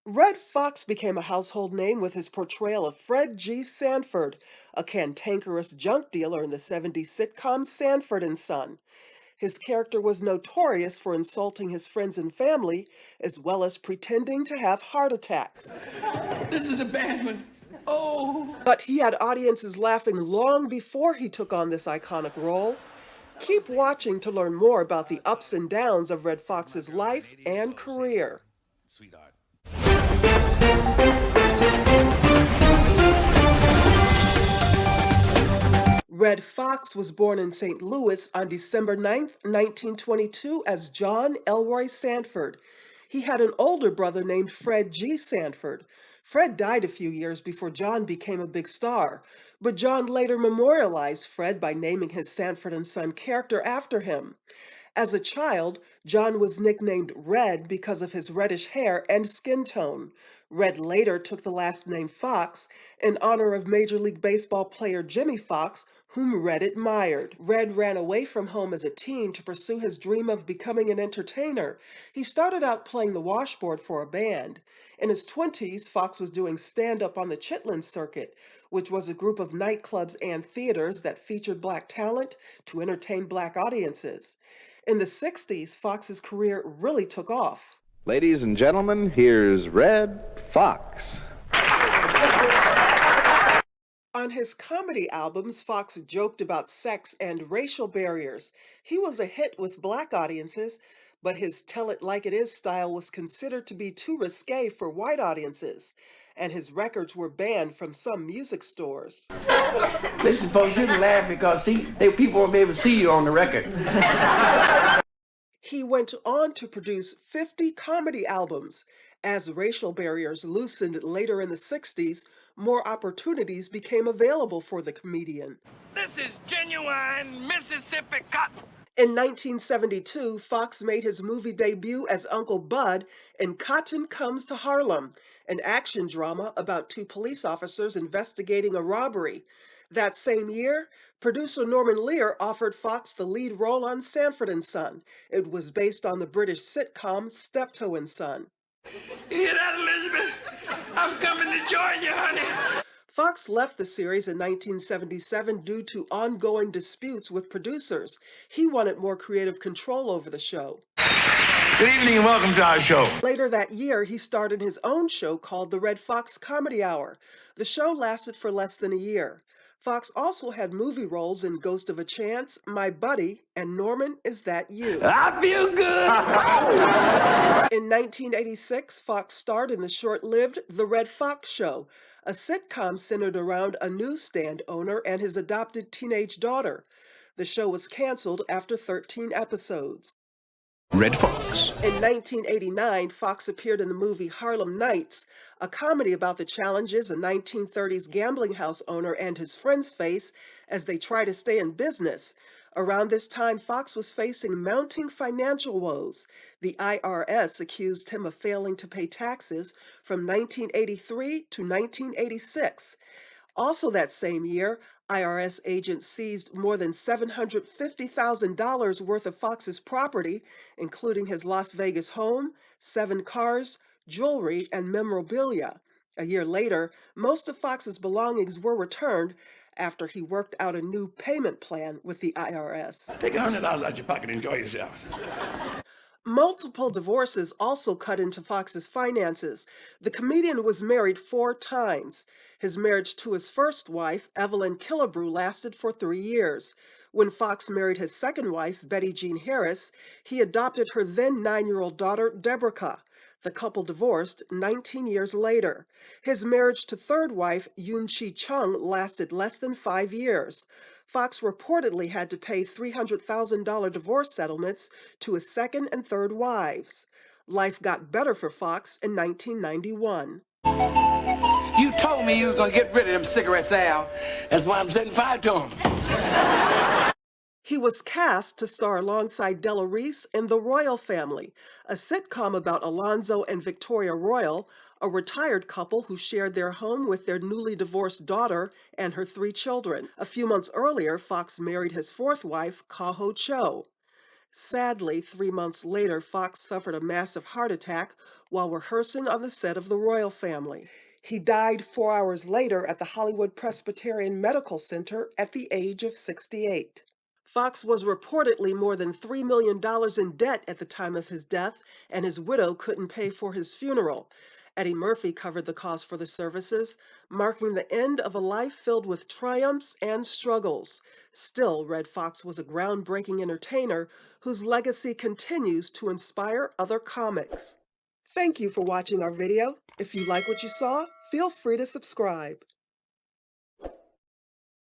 Red Fox became a household name with his portrayal of Fred G. Sanford, a cantankerous junk dealer in the '70s sitcom Sanford and Son. His character was notorious for insulting his friends and family, as well as pretending to have heart attacks. This is a bad one. Oh. But he had audiences laughing long before he took on this iconic role. Keep watching to learn more about the ups and downs of Red Fox's life and career. Sweetheart. Red Fox was born in St. Louis on December 9, 1922, as John Elroy Sanford. He had an older brother named Fred G. Sanford. Fred died a few years before John became a big star, but John later memorialized Fred by naming his Sanford and Son character after him. As a child, John was nicknamed Red because of his reddish hair and skin tone. Red later took the last name Fox in honor of Major League Baseball player Jimmy Foxx, whom Red admired. Red ran away from home as a teen to pursue his dream of becoming an entertainer. He started out playing the washboard for a band. In his 20s, Fox was doing stand-up on the Chitlin Circuit, which was a group of nightclubs and theaters that featured black talent to entertain black audiences. In the '60s, Fox's career really took off. Ladies and gentlemen, here's Red Fox. On his comedy albums, Fox joked about sex and racial barriers. He was a hit with black audiences, but his tell it like it is style was considered to be too risque for white audiences, and his records were banned from some music stores. Listen, folks, you can laugh because people won't be able to see you on the record. He went on to produce 50 comedy albums. As racial barriers loosened later in the '60s, more opportunities became available for the comedian. This is genuine Mississippi cotton. In 1972, Fox made his movie debut as Uncle Bud in Cotton Comes to Harlem, an action drama about two police officers investigating a robbery. That same year, producer Norman Lear offered Fox the lead role on Sanford and Son. It was based on the British sitcom Steptoe and Son. You hear that, Elizabeth? I'm coming to join you, honey. Fox left the series in 1977 due to ongoing disputes with producers. He wanted more creative control over the show. Good evening and welcome to our show. Later that year, he started his own show called The Red Fox Comedy Hour. The show lasted for less than a year. Fox also had movie roles in Ghost of a Chance, My Buddy, and Norman, Is That You? I feel good. In 1986, Fox starred in the short-lived The Red Fox Show, a sitcom centered around a newsstand owner and his adopted teenage daughter. The show was canceled after 13 episodes. Red Fox. In 1989, Fox appeared in the movie Harlem Nights, a comedy about the challenges a 1930s gambling house owner and his friends face as they try to stay in business. Around this time, Fox was facing mounting financial woes. The IRS accused him of failing to pay taxes from 1983 to 1986. Also, that same year, IRS agents seized more than $750,000 worth of Fox's property, including his Las Vegas home, 7 cars, jewelry, and memorabilia. A year later, most of Fox's belongings were returned after he worked out a new payment plan with the IRS. Take $100 out your pocket and enjoy yourself. Multiple divorces also cut into Fox's finances. The comedian was married 4 times. His marriage to his first wife, Evelyn Killebrew, lasted for 3 years. When Fox married his second wife, Betty Jean Harris, he adopted her then 9-year-old daughter, Deborah. The couple divorced 19 years later. His marriage to third wife, Yoon Chi Chung, lasted less than 5 years. Fox reportedly had to pay $300,000 divorce settlements to his second and third wives. Life got better for Fox in 1991. You told me you were going to get rid of them cigarettes, Al. That's why I'm setting fire to them. He was cast to star alongside Della Reese in The Royal Family, a sitcom about Alonzo and Victoria Royal, a retired couple who shared their home with their newly divorced daughter and her 3 children. A few months earlier, Fox married his fourth wife, Kaho Cho. Sadly, 3 months later, Fox suffered a massive heart attack while rehearsing on the set of The Royal Family. He died 4 hours later at the Hollywood Presbyterian Medical Center at the age of 68. Fox was reportedly more than $3 million in debt at the time of his death, and his widow couldn't pay for his funeral. Eddie Murphy covered the cost for the services, marking the end of a life filled with triumphs and struggles. Still, Red Fox was a groundbreaking entertainer whose legacy continues to inspire other comics. Thank you for watching our video. If you like what you saw, feel free to subscribe.